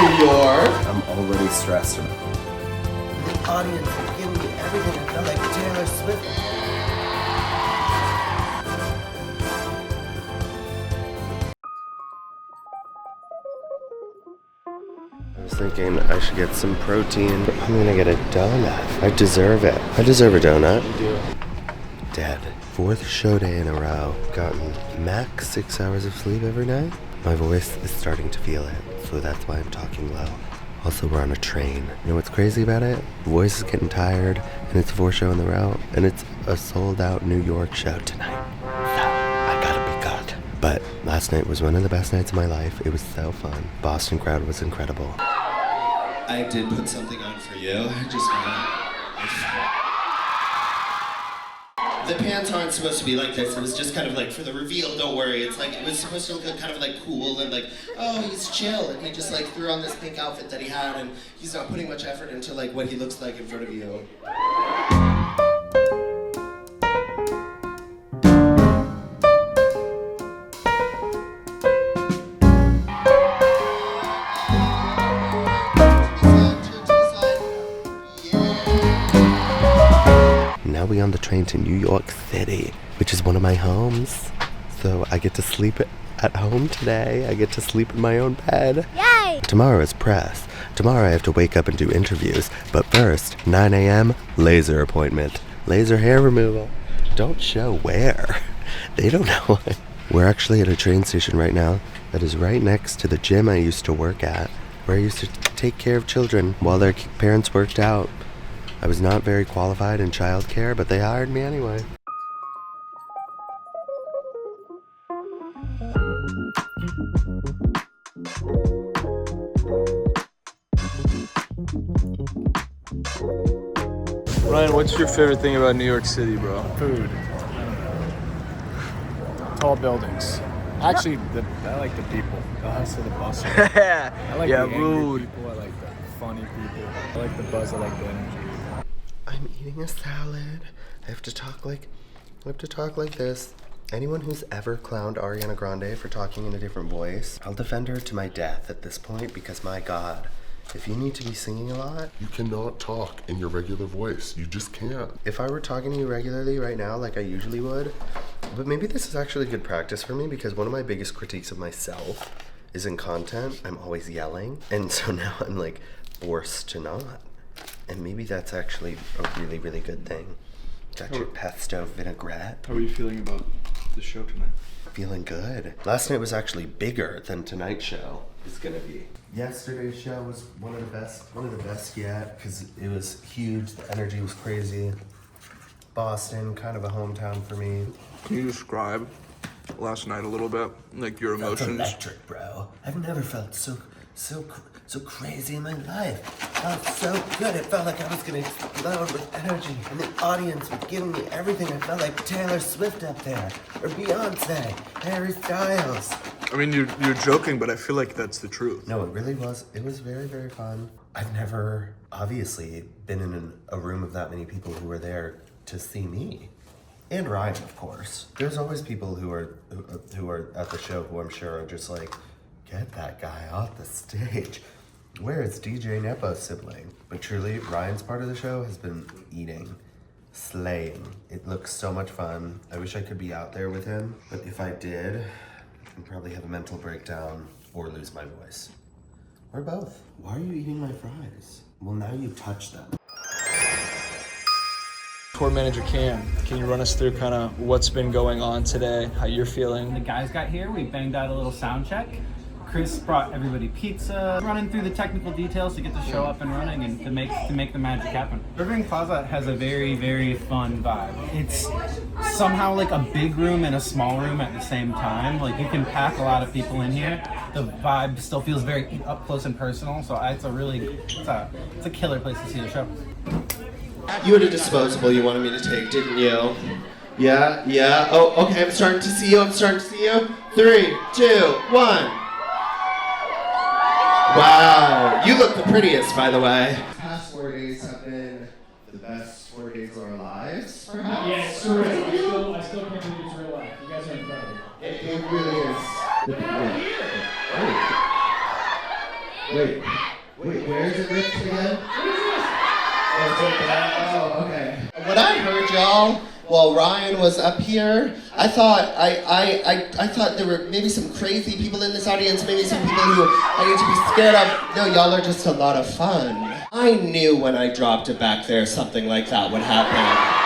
New York. I'm already stressed. The audience was giving me everything. I felt like Taylor Swift. I was thinking I should get some protein. I'm gonna get a donut. I deserve it. I deserve a donut. You do. Dead. 4th show day in a row. Gotten max 6 hours of sleep every night. My voice is starting to feel it, so that's why I'm talking low. Also, we're on a train. You know what's crazy about it? The voice is getting tired, and it's 4th show in a row, and it's a sold-out New York show tonight. So, I gotta be good. But last night was one of the best nights of my life. It was so fun. Boston crowd was incredible. I did put something on for you. I just The pants aren't supposed to be like this. It was just kind of like for the reveal, don't worry. It's like, it was supposed to look kind of like cool and like, oh, he's chill. And he just like threw on this pink outfit that he had and he's not putting much effort into like what he looks like in front of you. Now we on the train to New York City, which is one of my homes. So I get to sleep at home today. I get to sleep in my own bed. Yay! Tomorrow is press. Tomorrow I have to wake up and do interviews. But first, 9 a.m., laser appointment. Laser hair removal. Don't show where. They don't know. We're actually at a train station right now that is right next to the gym I used to work at, where I used to take care of children while their parents worked out. I was not very qualified in childcare, but they hired me anyway. Ryan, what's your favorite thing about New York City, bro? Food. Tall buildings. Actually, I like the people. The hustle, the bustle. I like the angry rude. people. I like the funny people. I like the buzz. I like the energy. I'm eating a salad. I have to talk like this. Anyone who's ever clowned Ariana Grande for talking in a different voice, I'll defend her to my death at this point because my God, if you need to be singing a lot, you cannot talk in your regular voice. You just can't. if I were talking to you regularly right now like I usually would, but maybe this is actually good practice for me because one of my biggest critiques of myself is in content, I'm always yelling. And so now I'm like forced to not. And maybe that's actually a really, really good thing. Got your pesto vinaigrette. How are you feeling about the show tonight? Feeling good. Last night was actually bigger than tonight's show is gonna be. Yesterday's show was one of the best yet, because it was huge, the energy was crazy. Boston, kind of a hometown for me. Can you describe last night a little bit? Like your That's emotions? electric, bro. I've never felt so crazy in my life. It felt so good. It felt like I was gonna explode with energy, and the audience was giving me everything. I felt like Taylor Swift up there, or Beyonce, Harry Styles. I mean, you're joking, but I feel like that's the truth. No, it really was. It was very, very fun. I've never, obviously, been in a room of that many people who were there to see me. And Ryan, of course. There's always people who are at the show who I'm sure are just like, get that guy off the stage. Where is DJ Nepo's sibling? But truly, Ryan's part of the show has been eating, slaying. It looks so much fun. I wish I could be out there with him, but if I did, I'd probably have a mental breakdown or lose my voice. Or both. Why are you eating my fries? Well, now you touch them. Tour manager Cam, can you run us through kind of what's been going on today, how you're feeling? The guys got here, we banged out a little sound check. Chris brought everybody pizza, running through the technical details to get the show up and running and to make the magic happen. Irving Plaza has a very, very fun vibe. It's somehow like a big room and a small room at the same time. Like you can pack a lot of people in here. The vibe still feels very up close and personal, so it's a killer place to see the show. You had a disposable you wanted me to take, didn't you? Yeah. Oh, okay, I'm starting to see you. 3, 2, 1. Wow, you look the prettiest, by the way. The past 4 days have been the best 4 days of our lives, perhaps? Yeah, it's surreal. I still can't believe it's real life. You guys are incredible. It really is. Wait, where is it ripped again? Oh, okay. When I heard y'all while Ryan was up here, I thought I thought there were maybe some crazy people in this audience, maybe some people who I need to be scared of. No, y'all are just a lot of fun. I knew when I dropped it back there something like that would happen.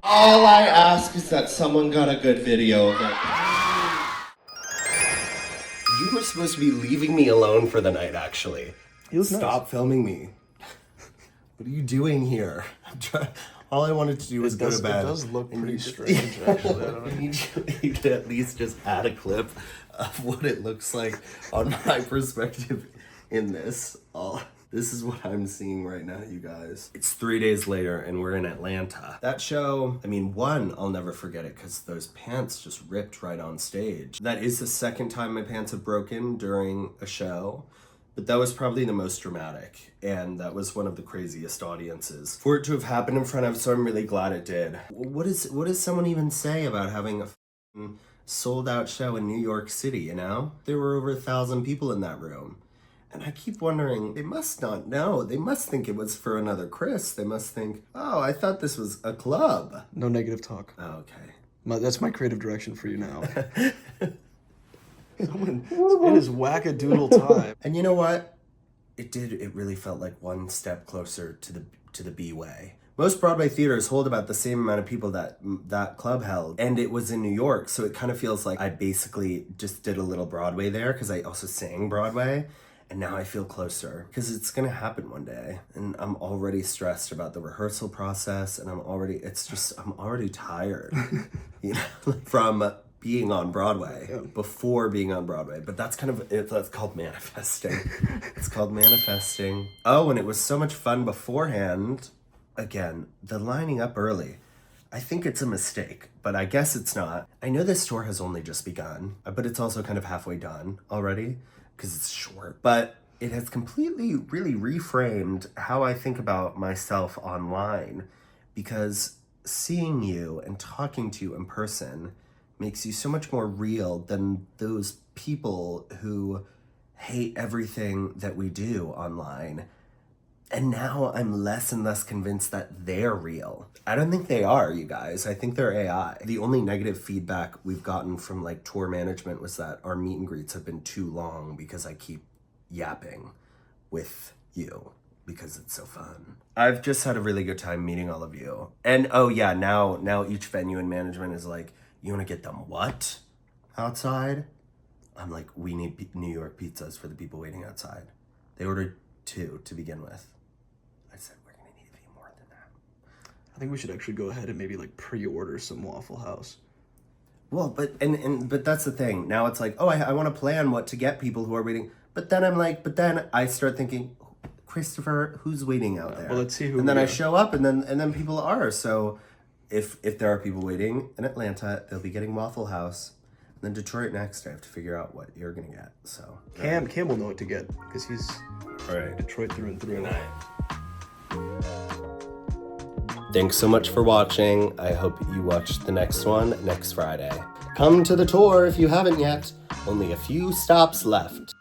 All I ask is that someone got a good video of it. You were supposed to be leaving me alone for the night, actually. Stop filming me. What are you doing here? All I wanted to do was go to bed. It does look pretty strange, actually. I don't know. I need you to at least just add a clip of what it looks like on my perspective in this. This is what I'm seeing right now, you guys. It's 3 days later and we're in Atlanta. That show, I mean, one, I'll never forget it because those pants just ripped right on stage. That is the second time my pants have broken during a show, but that was probably the most dramatic. And that was one of the craziest audiences for it to have happened in front of, so I'm really glad it did. What does someone even say about having a sold out show in New York City, you know? There were over 1,000 people in that room. And I keep wondering, they must not know. They must think it was for another Chris. They must think, oh, I thought this was a club. No negative talk. Oh, okay. That's my creative direction for you now. Someone, it is whack-a-doodle time. And you know what? It really felt like one step closer to the B way. Most Broadway theaters hold about the same amount of people that club held, and it was in New York, so it kind of feels like I basically just did a little Broadway there, because I also sang Broadway. And now I feel closer because it's gonna happen one day. And I'm already stressed about the rehearsal process, and I'm already tired, you know, from being on Broadway, before being on Broadway. But that's that's called manifesting. It's called manifesting. Oh, and it was so much fun beforehand. Again, the lining up early. I think it's a mistake, but I guess it's not. I know this tour has only just begun, but it's also kind of halfway done already, because it's short, but it has completely really reframed how I think about myself online, because seeing you and talking to you in person makes you so much more real than those people who hate everything that we do online. And now I'm less and less convinced that they're real. I don't think they are, you guys. I think they're AI. The only negative feedback we've gotten from like tour management was that our meet and greets have been too long because I keep yapping with you because it's so fun. I've just had a really good time meeting all of you. And oh yeah, now each venue and management is like, you want to get them what outside? I'm like, we need New York pizzas for the people waiting outside. They ordered 2 to begin with. I said, we're gonna need a few more than that. I think we should actually go ahead and maybe like pre-order some Waffle House. Well, but that's the thing. Now it's like, oh, I want to plan what to get people who are waiting. But then I start thinking, Christopher, who's waiting out there? Well, let's see who. And then I show up, and then people are. So if there are people waiting in Atlanta, they'll be getting Waffle House. And then Detroit next. I have to figure out what you're gonna get. So Cam will know what to get because he's all right. Detroit through and through. Thanks so much for watching. I hope you watch the next one next Friday. Come to the tour if you haven't yet. Only a few stops left.